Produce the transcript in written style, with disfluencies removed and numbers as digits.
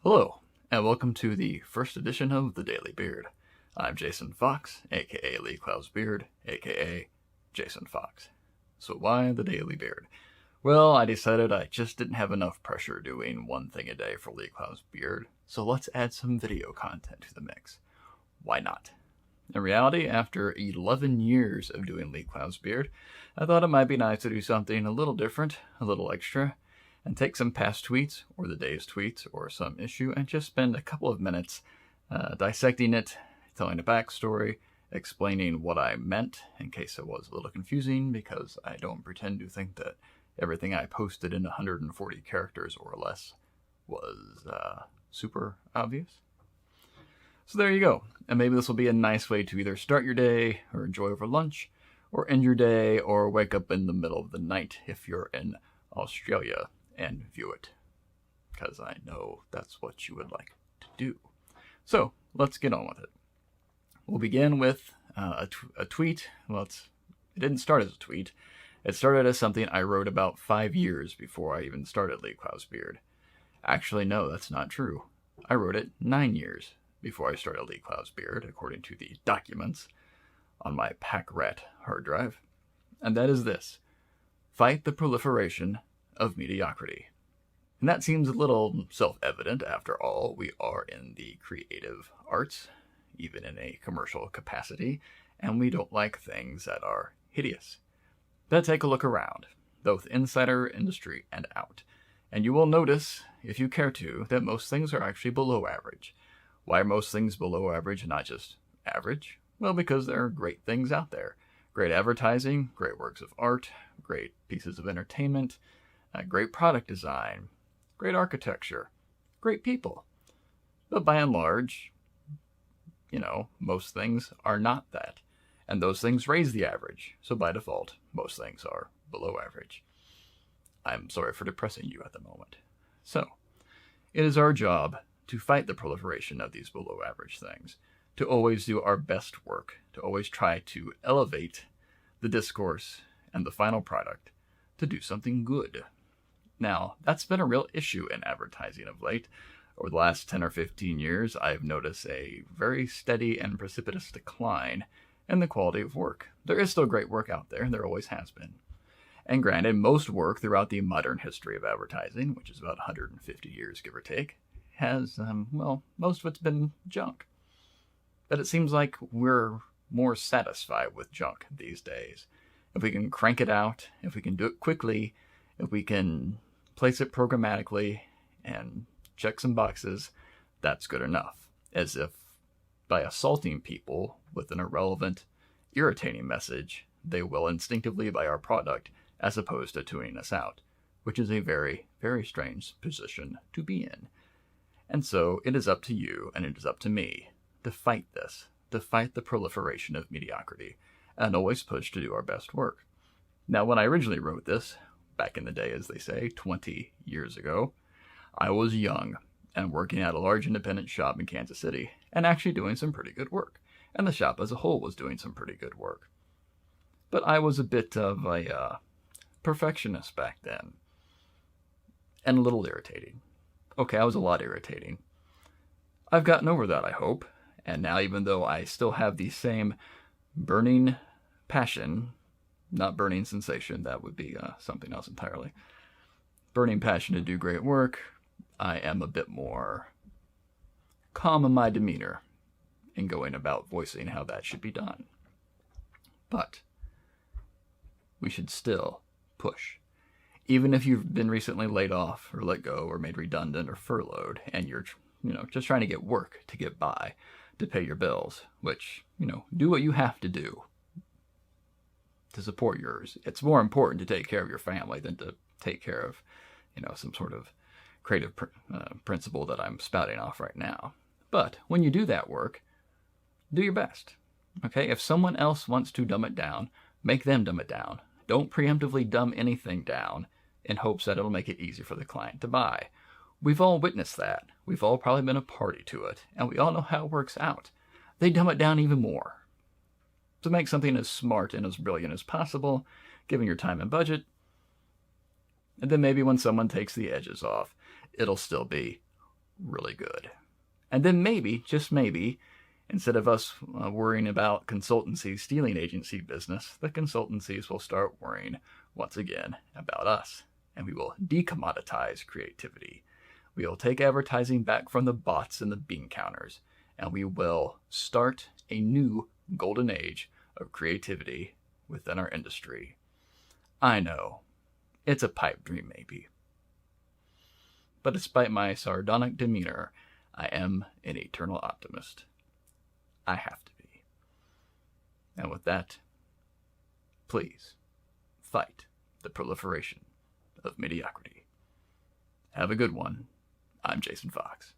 Hello, and welcome to the first edition of The Daily Beard. I'm Jason Fox, aka Lee Clow's Beard, aka Jason Fox. So why The Daily Beard? Well, I decided I just didn't have enough pressure doing one thing a day for Lee Clow's Beard, so let's add some video content to the mix. Why not? In reality, after 11 years of doing Lee Clow's Beard, I thought it might be nice to do something a little different, a little extra, and take some past tweets, or the day's tweets, or some issue, and just spend a couple of minutes dissecting it, telling a backstory, explaining what I meant, in case it was a little confusing, because I don't pretend to think that everything I posted in 140 characters or less was super obvious. So there you go, and maybe this will be a nice way to either start your day, or enjoy over lunch, or end your day, or wake up in the middle of the night if you're in Australia and view it, because I know that's what you would like to do. So let's get on with it. We'll begin with a tweet. Well, it didn't start as a tweet. It started as something I wrote about 5 years before I even started Lee Clow's Beard. Actually, no, that's not true. I wrote it 9 years before I started Lee Clow's Beard, according to the documents on my Pack Rat hard drive. And that is this: fight the proliferation of mediocrity. And that seems a little self-evident. After all, we are in the creative arts, even in a commercial capacity, and we don't like things that are hideous. But take a look around, both inside our industry and out, and you will notice, if you care to, that most things are actually below average. Why are most things below average and not just average? Well, because there are great things out there. Great advertising, great works of art, great pieces of entertainment, great product design, great architecture, great people. But by and large, most things are not that. And those things raise the average. So by default, most things are below average. I'm sorry for depressing you at the moment. So, it is our job to fight the proliferation of these below average things, to always do our best work, to always try to elevate the discourse and the final product to do something good. Now, that's been a real issue in advertising of late. Over the last 10 or 15 years, I've noticed a very steady and precipitous decline in the quality of work. There is still great work out there, and there always has been. And granted, most work throughout the modern history of advertising, which is about 150 years, give or take, has, most of it's been junk. But it seems like we're more satisfied with junk these days. If we can crank it out, if we can do it quickly, if we can place it programmatically and check some boxes, that's good enough. As if by assaulting people with an irrelevant, irritating message, they will instinctively buy our product as opposed to tuning us out, which is a very, very strange position to be in. And so it is up to you and it is up to me to fight this, to fight the proliferation of mediocrity, and always push to do our best work. Now, when I originally wrote this, back in the day, as they say, 20 years ago, I was young and working at a large independent shop in Kansas City and actually doing some pretty good work. And the shop as a whole was doing some pretty good work. But I was a bit of a perfectionist back then and a little irritating. Okay, I was a lot irritating. I've gotten over that, I hope. And now, even though I still have the same burning passion, not burning sensation, that would be something else entirely, burning passion to do great work, I am a bit more calm in my demeanor in going about voicing how that should be done. But we should still push. Even if you've been recently laid off or let go or made redundant or furloughed and you're just trying to get work to get by, to pay your bills, which, do what you have to do to support yours. It's more important to take care of your family than to take care of, some sort of creative principle that I'm spouting off right now. But when you do that work, do your best. Okay? If someone else wants to dumb it down, make them dumb it down. Don't preemptively dumb anything down in hopes that it'll make it easy for the client to buy. We've all witnessed that. We've all probably been a party to it, and we all know how it works out. They dumb it down even more. To make something as smart and as brilliant as possible, given your time and budget, and then maybe when someone takes the edges off, it'll still be really good. And then maybe, just maybe, instead of us worrying about consultancies stealing agency business, the consultancies will start worrying once again about us. And we will decommoditize creativity. We will take advertising back from the bots and the bean counters, and we will start a new golden age of creativity within our industry. I know, it's a pipe dream maybe. But despite my sardonic demeanor, I am an eternal optimist. I have to be. And with that, please fight the proliferation of mediocrity. Have a good one. I'm Jason Fox.